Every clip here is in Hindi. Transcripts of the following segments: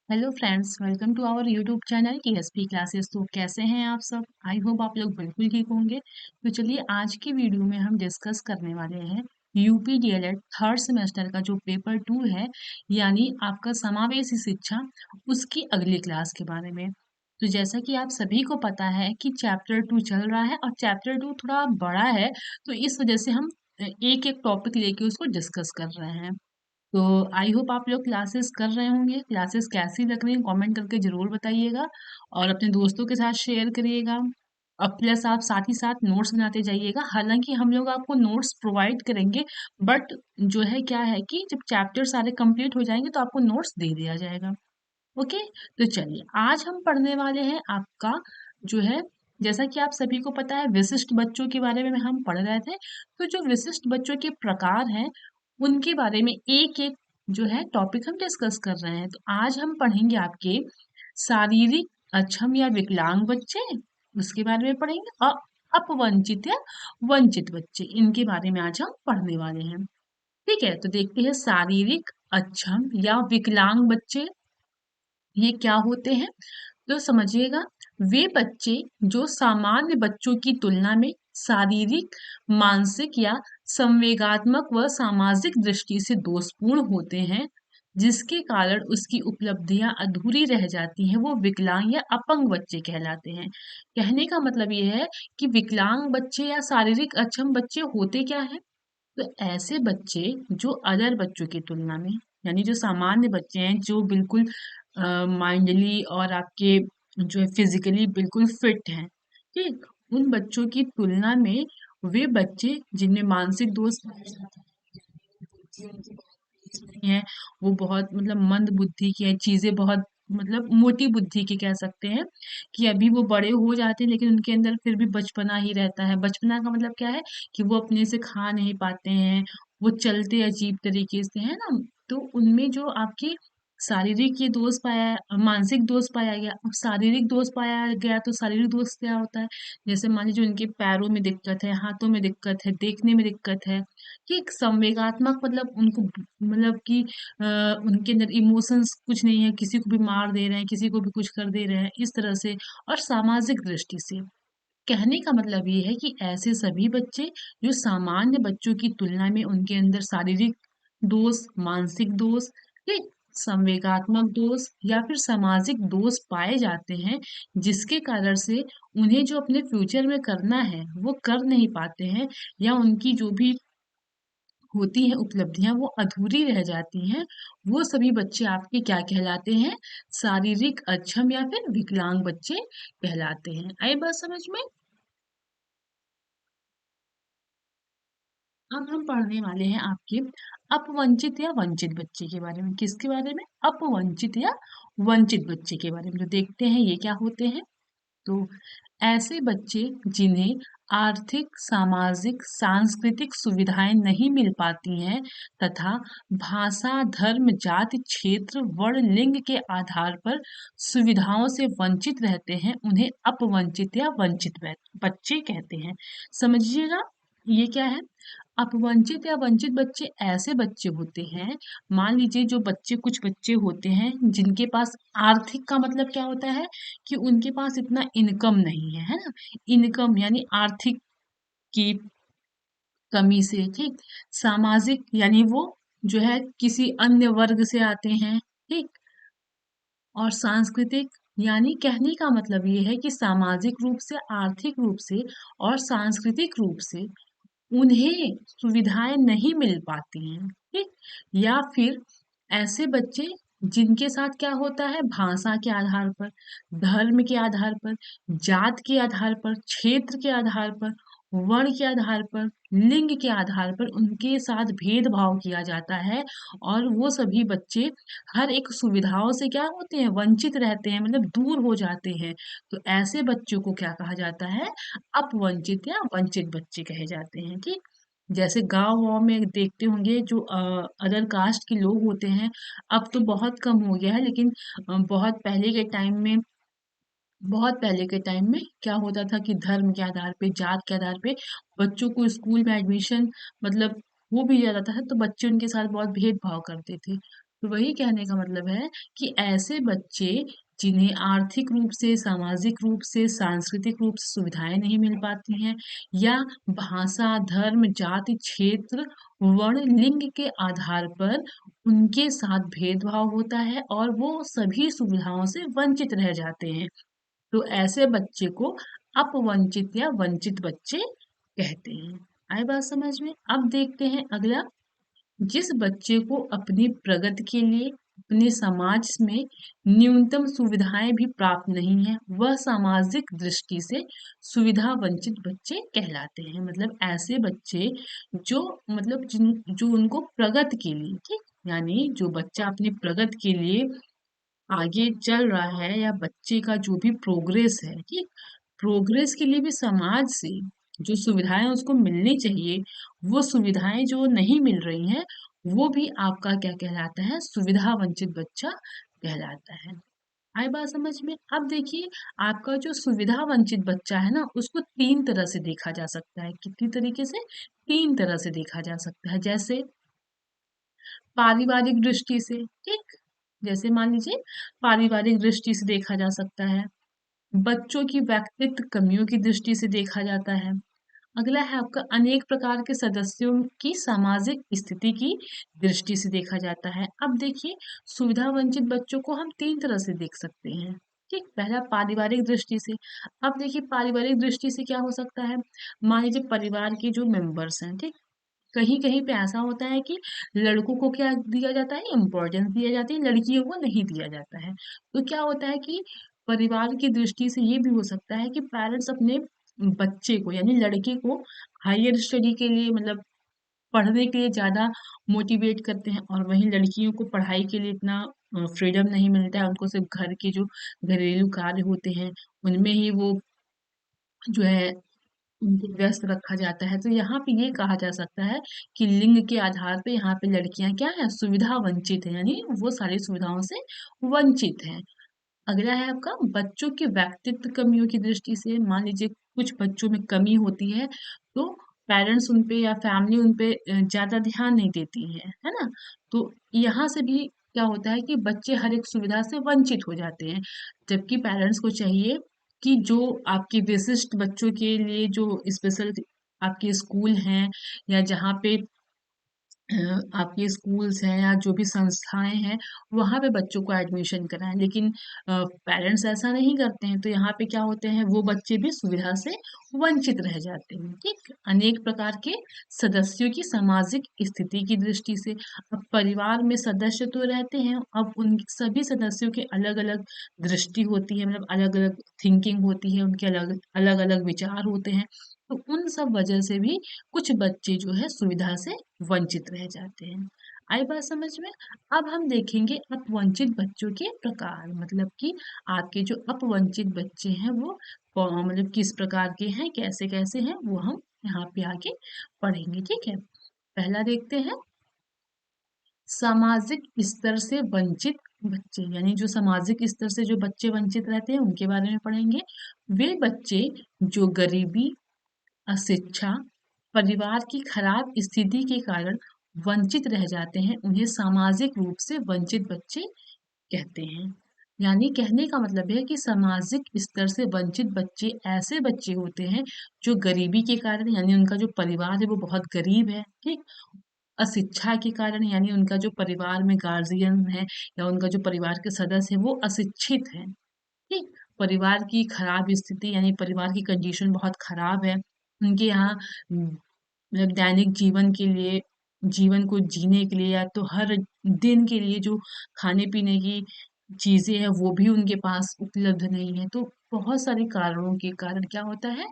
Hello friends, welcome to our YouTube channel TSP classes. तो कैसे हैं आप सब? आई होप आप लोग बिल्कुल ठीक होंगे। तो चलिए आज की वीडियो में हम डिस्कस करने वाले हैं यूपी डीएलएड थर्ड सेमेस्टर का जो पेपर 2 है, यानी आपका समावेशी शिक्षा, उसकी अगली क्लास के बारे में। तो जैसा कि आप सभी को पता है कि चैप्टर 2 चल रहा है और चैप्टर 2 थोड़ा बड़ा है, तो इस वजह से हम एक एक टॉपिक लेके उसको डिस्कस कर रहे हैं। तो आई होप आप लोग क्लासेस कर रहे होंगे। क्लासेस कैसी लग रही है कमेंट करके ज़रूर बताइएगा और अपने दोस्तों के साथ शेयर करिएगा। और प्लस आप साथ ही साथ नोट्स बनाते जाइएगा। हालांकि हम लोग आपको नोट्स प्रोवाइड करेंगे, बट जो है क्या है कि जब चैप्टर सारे कंप्लीट हो जाएंगे तो आपको नोट्स दे दिया जाएगा। ओके। तो चलिए आज हम पढ़ने वाले हैं आपका जो है, जैसा कि आप सभी को पता है, विशिष्ट बच्चों के बारे में हम पढ़ रहे थे। तो जो विशिष्ट बच्चों के प्रकार हैं उनके बारे में एक एक जो है टॉपिक हम डिस्कस कर रहे हैं। तो आज हम पढ़ेंगे आपके शारीरिक अक्षम या विकलांग बच्चे, उसके बारे में पढ़ेंगे। और अपवंचित या वंचित बच्चे, इनके बारे में आज हम पढ़ने वाले हैं। ठीक है, तो देखते हैं शारीरिक अक्षम या विकलांग बच्चे ये क्या होते हैं। तो समझिएगा, वे बच्चे जो सामान्य बच्चों की तुलना में शारीरिक, मानसिक या संवेगात्मक व सामाजिक दृष्टि से दोषपूर्ण होते हैं, जिसके कारण उसकी उपलब्धियां अधूरी रह जाती हैं, वो विकलांग या अपंग बच्चे कहलाते हैं। कहने का मतलब ये है कि विकलांग बच्चे या शारीरिक अक्षम बच्चे होते क्या हैं। तो ऐसे बच्चे जो अदर बच्चों की तुलना में, यानी जो सामान्य बच्चे हैं, जो बिल्कुल माइंडली और आपके जो है फिजिकली बिल्कुल फिट हैं, ठीक, उन बच्चों की तुलना में वे बच्चे जिनमें मानसिक दोष पाए जाते हैं, बुद्धि उनकी बहुत तेज नहीं है, वो बहुत मतलब मंद बुद्धि की है, चीजें बहुत मतलब मोटी बुद्धि की कह सकते हैं, कि अभी वो बड़े हो जाते हैं लेकिन उनके अंदर फिर भी बचपना ही रहता है। बचपना का मतलब क्या है कि वो अपने से खा नहीं पाते हैं, वो चलते अजीब तरीके से है ना। तो उनमें जो आपकी शारीरिक ये दोष पाया, मानसिक दोष पाया गया। अब शारीरिक दोष पाया गया तो शारीरिक दोष क्या होता है? जैसे मान लीजिए उनके पैरों में दिक्कत है, हाथों में दिक्कत है, देखने में दिक्कत है, कि एक संवेगात्मक मतलब उनको मतलब कि उनके अंदर इमोशंस कुछ नहीं है, किसी को भी मार दे रहे हैं, किसी को भी कुछ कर दे रहे हैं, इस तरह से। और सामाजिक दृष्टि से कहने का मतलब ये है कि ऐसे सभी बच्चे जो सामान्य बच्चों की तुलना में उनके अंदर शारीरिक दोष, मानसिक दोष, ठीक, संवेगात्मक दोष या फिर सामाजिक दोष पाए जाते हैं, जिसके कारण से उन्हें जो अपने फ्यूचर में करना है वो कर नहीं पाते हैं, या उनकी जो भी होती हैं उपलब्धियां वो अधूरी रह जाती हैं। वो सभी बच्चे आपके क्या कहलाते हैं? शारीरिक अक्षम या फिर विकलांग बच्चे कहलाते हैं। आई बात समझ में? अब हम पढ़ने वाले हैं आपके अपवंचित या वंचित बच्चे के बारे में। किसके बारे में? अपवंचित या वंचित बच्चे के बारे में। तो देखते हैं ये क्या होते हैं। तो ऐसे बच्चे जिन्हें आर्थिक, सामाजिक, सांस्कृतिक सुविधाएं नहीं मिल पाती हैं तथा भाषा, धर्म, जाति, क्षेत्र, वर्ण, लिंग के आधार पर सुविधाओं से वंचित रहते हैं, उन्हें अपवंचित या वंचित बच्चे कहते हैं। समझिएगा, ये क्या है? अपवंचित या वंचित बच्चे ऐसे बच्चे होते हैं, मान लीजिए जो बच्चे, कुछ बच्चे होते हैं जिनके पास आर्थिक का मतलब क्या होता है कि उनके पास इतना इनकम नहीं है, है ना। इनकम यानी आर्थिक की कमी से, ठीक। सामाजिक यानी वो जो है किसी अन्य वर्ग से आते हैं, ठीक। और सांस्कृतिक यानी कहने का मतलब ये है कि सामाजिक रूप से, आर्थिक रूप से और सांस्कृतिक रूप से उन्हें सुविधाएं नहीं मिल पाती हैं, ठीक। या फिर ऐसे बच्चे जिनके साथ क्या होता है, भाषा के आधार पर, धर्म के आधार पर, जात के आधार पर, क्षेत्र के आधार पर, वर्ण के आधार पर, लिंग के आधार पर उनके साथ भेदभाव किया जाता है, और वो सभी बच्चे हर एक सुविधाओं से क्या होते हैं, वंचित रहते हैं, मतलब दूर हो जाते हैं। तो ऐसे बच्चों को क्या कहा जाता है? अपवंचित या वंचित बच्चे कहे जाते हैं, ठीक। जैसे गांव वाँव में देखते होंगे जो अदर कास्ट के लोग होते हैं, अब तो बहुत कम हो गया है, लेकिन बहुत पहले के टाइम में क्या होता था कि धर्म के आधार पे, जात के आधार पे बच्चों को स्कूल में एडमिशन मतलब वो भी दिया जाता है, तो बच्चे उनके साथ बहुत भेदभाव करते थे। तो वही कहने का मतलब है कि ऐसे बच्चे जिन्हें आर्थिक रूप से, सामाजिक रूप से, सांस्कृतिक रूप से सुविधाएं नहीं मिल पाती हैं या भाषा, धर्म, जाति, क्षेत्र, वर्ण, लिंग के आधार पर उनके साथ भेदभाव होता है और वो सभी सुविधाओं से वंचित रह जाते हैं। तो ऐसे बच्चे को अपवंचित या वंचित बच्चे कहते हैं। आई बात समझ में? अब देखते हैं अगला। जिस बच्चे को अपनी प्रगति के लिए अपने समाज में न्यूनतम सुविधाएं भी प्राप्त नहीं है, वह सामाजिक दृष्टि से सुविधा वंचित बच्चे कहलाते हैं। मतलब ऐसे बच्चे जो मतलब जो उनको प्रगति के लिए, ठीक, यानी जो बच्चा अपनी प्रगति के लिए आगे चल रहा है या बच्चे का जो भी प्रोग्रेस है, ठीक, प्रोग्रेस के लिए भी समाज से जो सुविधाएं उसको मिलनी चाहिए, वो सुविधाएं जो नहीं मिल रही हैं, वो भी आपका क्या कहलाता है? सुविधा वंचित बच्चा कहलाता है। आई बात समझ में? अब देखिए, आपका जो सुविधा वंचित बच्चा है ना, उसको तीन तरह से देखा जा सकता है। कितनी तरीके से? तीन तरह से देखा जा सकता है। जैसे पारिवारिक दृष्टि से, ठीक, जैसे मान लीजिए पारिवारिक दृष्टि से देखा जा सकता है, बच्चों की व्यक्तित्व कमियों की दृष्टि से देखा जाता है। अगला है आपका अनेक प्रकार के सदस्यों की सामाजिक स्थिति की दृष्टि से देखा जाता है। अब देखिए, सुविधा वंचित बच्चों को हम तीन तरह से देख सकते हैं। ठीक, पहला पारिवारिक दृष्टि से। अब देखिए पारिवारिक दृष्टि से क्या हो सकता है? मान लीजिए परिवार के जो मेंबर्स हैं, ठीक, कहीं कहीं पे ऐसा होता है कि लड़कों को क्या दिया जाता है? इम्पोर्टेंस दिया जाती है, लड़कियों को नहीं दिया जाता है। तो क्या होता है कि परिवार की दृष्टि से ये भी हो सकता है कि पेरेंट्स अपने बच्चे को यानी लड़के को हायर स्टडी के लिए मतलब पढ़ने के लिए ज़्यादा मोटिवेट करते हैं और वहीं लड़कियों को पढ़ाई के लिए इतना फ्रीडम नहीं मिलता है। उनको सिर्फ घर के जो घरेलू कार्य होते हैं उनमें ही वो जो है उनको व्यस्त रखा जाता है। तो यहाँ पे ये कहा जा सकता है कि लिंग के आधार पे यहाँ पे लड़कियां क्या है? सुविधा वंचित है, यानी वो सारी सुविधाओं से वंचित है। अगला है आपका बच्चों के व्यक्तित्व कमियों की दृष्टि से। मान लीजिए कुछ बच्चों में कमी होती है तो पेरेंट्स उन पे या फैमिली उन पे ज्यादा ध्यान नहीं देती है ना? तो यहाँ से भी क्या होता है कि बच्चे हर एक सुविधा से वंचित हो जाते हैं, जबकि पेरेंट्स को चाहिए कि जो आपके विशिष्ट बच्चों के लिए जो स्पेशल आपके स्कूल हैं या जहाँ पे आपके स्कूल्स हैं या जो भी संस्थाएं हैं वहाँ पे बच्चों को एडमिशन कराएं, लेकिन पेरेंट्स ऐसा नहीं करते हैं। तो यहाँ पे क्या होते हैं? वो बच्चे भी सुविधा से वंचित रह जाते हैं। ठीक, अनेक प्रकार के सदस्यों की सामाजिक स्थिति की दृष्टि से। अब परिवार में सदस्य तो रहते हैं, अब उन सभी सदस्यों के अलग अलग दृष्टि होती है, मतलब अलग अलग थिंकिंग होती है, उनके अलग अलग अलग विचार होते हैं। तो उन सब वजह से भी कुछ बच्चे जो है सुविधा से वंचित रह जाते हैं। आई बात समझ में? अब हम देखेंगे अपवंचित बच्चों के प्रकार, मतलब कि आपके जो अपवंचित बच्चे हैं वो मतलब किस प्रकार के हैं, कैसे कैसे हैं, वो हम यहाँ पे आगे पढ़ेंगे। ठीक है, पहला देखते हैं सामाजिक स्तर से वंचित बच्चे, यानी जो सामाजिक स्तर से जो बच्चे वंचित रहते हैं उनके बारे में पढ़ेंगे। वे बच्चे जो गरीबी, अशिक्षा, परिवार की खराब स्थिति के कारण वंचित रह जाते हैं, उन्हें सामाजिक रूप से वंचित बच्चे कहते हैं। यानी कहने का मतलब है कि सामाजिक स्तर से वंचित बच्चे ऐसे बच्चे होते हैं जो गरीबी के कारण, यानी उनका जो परिवार है वो बहुत गरीब है, ठीक, अशिक्षा के कारण, यानी उनका जो परिवार में गार्जियन है या उनका जो परिवार के सदस्य है वो अशिक्षित है, ठीक, परिवार की खराब स्थिति यानी परिवार की कंडीशन बहुत खराब है। उनके यहाँ मतलब दैनिक जीवन के लिए, जीवन को जीने के लिए या तो हर दिन के लिए जो खाने-पीने की चीज़ें हैं वो भी उनके पास उपलब्ध नहीं है। तो बहुत सारे कारणों के कारण क्या होता है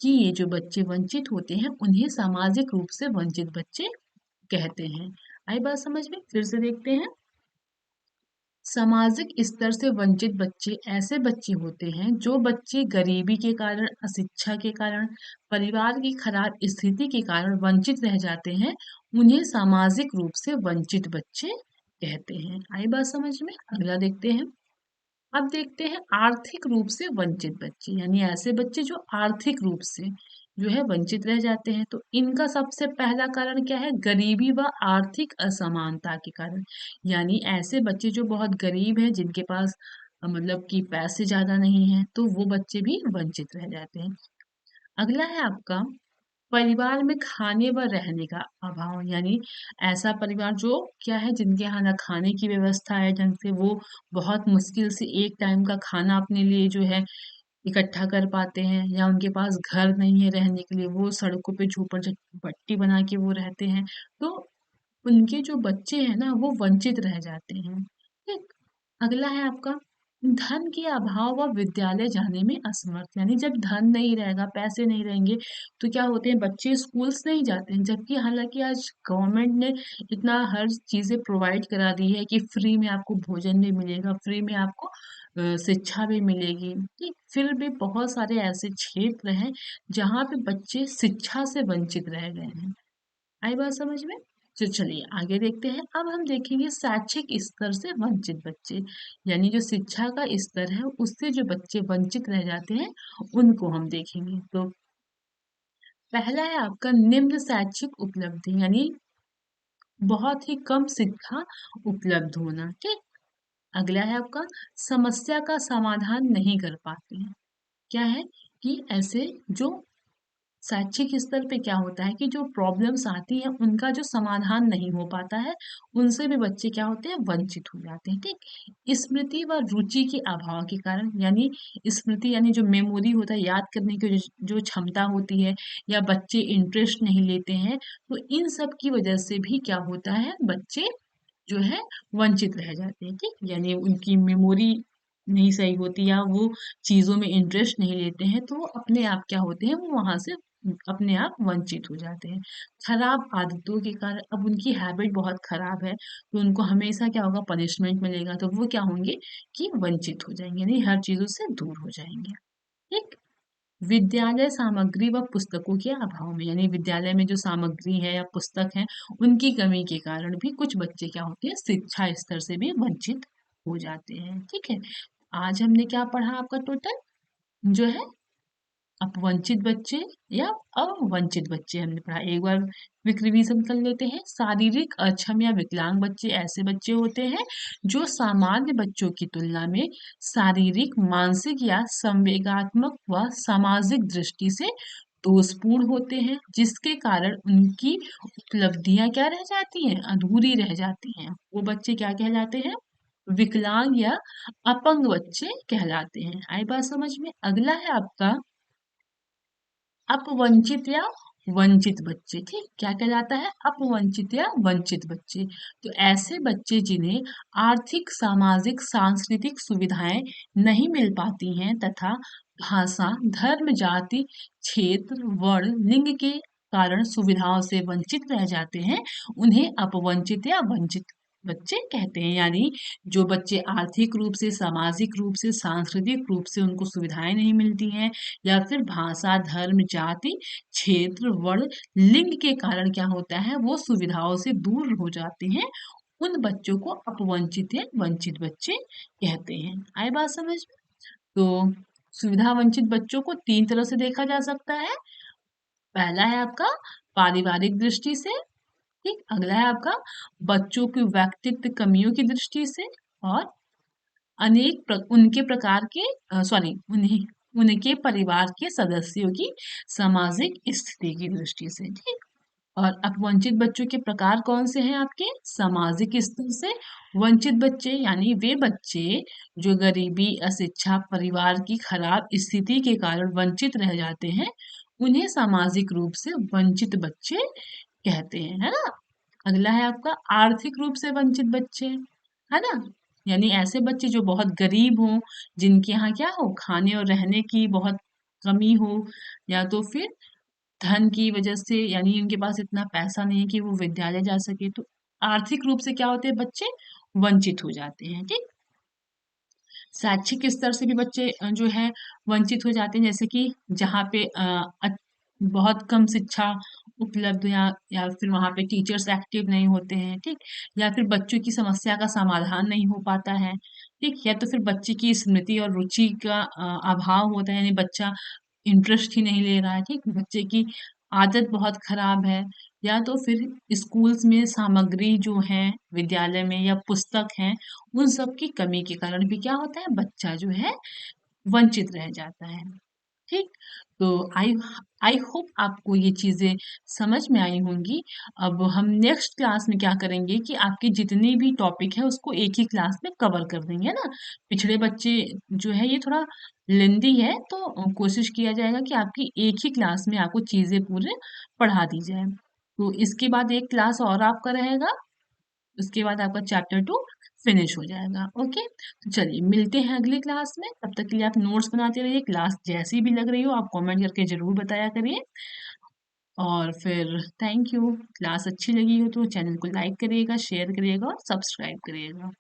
कि ये जो बच्चे वंचित होते हैं उन्हें सामाजिक रूप से वंचित बच्चे कहते हैं। आई बात समझ में? फिर से देखते हैं। सामाजिक स्तर से वंचित बच्चे ऐसे बच्चे होते हैं जो बच्चे गरीबी के कारण, अशिक्षा के कारण, परिवार की खराब स्थिति के कारण वंचित रह जाते हैं, उन्हें सामाजिक रूप से वंचित बच्चे कहते हैं। आई बात समझ में? अगला देखते हैं। अब देखते हैं आर्थिक रूप से वंचित बच्चे, यानी ऐसे बच्चे जो आर्थिक रूप से, जो है वंचित रह जाते हैं। तो इनका सबसे पहला कारण क्या है? गरीबी व आर्थिक असमानता के कारण। यानी ऐसे बच्चे जो बहुत गरीब हैं, जिनके पास मतलब कि पैसे ज़्यादा नहीं हैं, तो वो बच्चे भी वंचित रह जाते हैं। अगला है आपका परिवार में खाने व रहने का अभाव। यानी ऐसा परिवार जो क्या है, जिनके यहाँ ना खाने की व्यवस्था है ढंग से, वो बहुत मुश्किल से एक टाइम का खाना अपने लिए जो है इकट्ठा कर पाते हैं, या उनके पास घर नहीं है रहने के लिए, वो सड़कों पे झोपड़ पट्टी बना के वो रहते हैं। तो उनके जो बच्चे हैं ना, वो वंचित रह जाते हैं। ठीक। अगला है आपका धन के अभाव व विद्यालय जाने में असमर्थ। यानी जब धन नहीं रहेगा, पैसे नहीं रहेंगे, तो क्या होते हैं, बच्चे स्कूल्स नहीं जाते हैं। जबकि हालांकि आज गवर्नमेंट ने इतना हर चीजें प्रोवाइड करा दी है कि फ्री में आपको भोजन भी मिलेगा, फ्री में आपको शिक्षा भी मिलेगी। ठीक, फिर भी बहुत सारे ऐसे क्षेत्र हैं जहाँ पे बच्चे शिक्षा से वंचित रह गए हैं। आई बात समझ में? तो चलिए आगे देखते हैं। अब हम देखेंगे शैक्षिक स्तर से वंचित बच्चे। यानी जो शिक्षा का स्तर है, उससे जो बच्चे वंचित रह जाते हैं, उनको हम देखेंगे। तो पहला है आपका निम्न शैक्षिक उपलब्धि। यानी बहुत ही कम शिक्षा उपलब्ध होना। ठीक। अगला है आपका समस्या का समाधान नहीं कर पाते हैं। क्या है कि ऐसे जो शैक्षिक स्तर पे क्या होता है कि जो प्रॉब्लम्स आती हैं, उनका जो समाधान नहीं हो पाता है, उनसे भी बच्चे क्या होते हैं, वंचित हो जाते हैं। ठीक। स्मृति व रुचि के अभाव के कारण। यानी स्मृति यानी जो मेमोरी होता है, याद करने की जो क्षमता होती है, या बच्चे इंटरेस्ट नहीं लेते हैं, तो इन सब की वजह से भी क्या होता है, बच्चे जो है वंचित रह जाते हैं। ठीक। यानी उनकी मेमोरी नहीं सही होती, या वो चीजों में इंटरेस्ट नहीं लेते हैं, तो वो अपने आप क्या होते हैं, वो वहां से अपने आप वंचित हो जाते हैं। खराब आदतों के कारण, अब उनकी हैबिट बहुत खराब है, तो उनको हमेशा क्या होगा, पनिशमेंट मिलेगा, तो वो क्या होंगे कि वंचित हो जाएंगे, यानी हर चीजों से दूर हो जाएंगे। ठीक। विद्यालय सामग्री व पुस्तकों के अभाव में। यानी विद्यालय में जो सामग्री है या पुस्तक है, उनकी कमी के कारण भी कुछ बच्चे क्या होते हैं, शिक्षा स्तर से भी वंचित हो जाते हैं। ठीक है। आज हमने क्या पढ़ा आपका टोटल जो है, अपवंचित बच्चे या अवंचित बच्चे हमने पढ़ा। एक बार क्विक रिवीजन कर लेते हैं। शारीरिक अक्षम या विकलांग बच्चे ऐसे बच्चे होते हैं जो सामान्य बच्चों की तुलना में शारीरिक, मानसिक या संवेगात्मक व सामाजिक दृष्टि से दोषपूर्ण होते हैं, जिसके कारण उनकी उपलब्धियां क्या रह जाती हैं, अधूरी रह जाती हैं। वो बच्चे क्या कहलाते हैं, विकलांग या अपंग बच्चे कहलाते हैं। आई बात समझ में? अगला है आपका अपवंचित या वंचित बच्चे। ठीक, क्या कहलाता है, अपवंचित या वंचित बच्चे। तो ऐसे बच्चे जिन्हें आर्थिक, सामाजिक, सांस्कृतिक सुविधाएं नहीं मिल पाती हैं, तथा भाषा, धर्म, जाति, क्षेत्र, वर्ण, लिंग के कारण सुविधाओं से वंचित रह जाते हैं, उन्हें अपवंचित या वंचित बच्चे कहते हैं। यानी जो बच्चे आर्थिक रूप से, सामाजिक रूप से, सांस्कृतिक रूप से उनको सुविधाएं नहीं मिलती हैं, या फिर भाषा, धर्म, जाति, क्षेत्र, वर्ण, लिंग के कारण क्या होता है, वो सुविधाओं से दूर हो जाते हैं, उन बच्चों को अपवंचित या वंचित बच्चे कहते हैं। आए बात समझ में? तो सुविधा वंचित बच्चों को तीन तरह से देखा जा सकता है। पहला है आपका पारिवारिक दृष्टि से। ठीक। अगला है आपका बच्चों की व्यक्तित्व कमियों की दृष्टि से। और उनके प्रकार के सॉरी उन्हीं उनके परिवार के सदस्यों की सामाजिक स्थिति की दृष्टि से। ठीक। और अब वंचित बच्चों के प्रकार कौन से हैं आपके, सामाजिक स्तर से वंचित बच्चे, यानी वे बच्चे जो गरीबी, अशिक्षा, परिवार की खराब स्थिति के कारण वंचित रह जाते हैं, उन्हें सामाजिक रूप से वंचित बच्चे कहते हैं, है ना। अगला है आपका आर्थिक रूप से वंचित बच्चे, है ना। यानी ऐसे बच्चे जो बहुत गरीब हों, जिनके यहाँ क्या हो, खाने और रहने की बहुत कमी हो, या तो फिर धन की वजह से, यानी उनके पास इतना पैसा नहीं है कि वो विद्यालय जा सके, तो आर्थिक रूप से क्या होते हैं, बच्चे वंचित हो जाते हैं। ठीक। शैक्षिक स्तर से भी बच्चे जो है वंचित हो जाते हैं, जैसे कि जहाँ पे बहुत कम शिक्षा उपलब्ध, या फिर वहाँ पे टीचर्स एक्टिव नहीं होते हैं। ठीक। या फिर बच्चों की समस्या का समाधान नहीं हो पाता है। ठीक। या तो फिर बच्चे की स्मृति और रुचि का अभाव होता है, यानी बच्चा इंटरेस्ट ही नहीं ले रहा है, ठीक, बच्चे की आदत बहुत खराब है, या तो फिर स्कूल्स में सामग्री जो है विद्यालय में या पुस्तक हैं, उन सब की कमी के कारण भी क्या होता है, बच्चा जो है वंचित रह जाता है। ठीक, तो आई होप आपको ये चीजें समझ में आई होंगी। अब हम नेक्स्ट क्लास में क्या करेंगे कि आपके जितने भी टॉपिक है उसको एक ही क्लास में कवर कर देंगे, है ना। पिछड़े बच्चे जो है ये थोड़ा लेंदी है, तो कोशिश किया जाएगा कि आपकी एक ही क्लास में आपको चीजें पूरे पढ़ा दी जाए। तो इसके बाद एक क्लास और आपका रहेगा, उसके बाद आपका चैप्टर 2 फिनिश हो जाएगा। ओके, तो चलिए मिलते हैं अगली क्लास में। तब तक के लिए आप नोट्स बनाते रहिए, क्लास जैसी भी लग रही हो आप कमेंट करके जरूर बताया करिए। और फिर थैंक यू। क्लास अच्छी लगी हो तो चैनल को लाइक करिएगा, शेयर करिएगा और सब्सक्राइब करिएगा।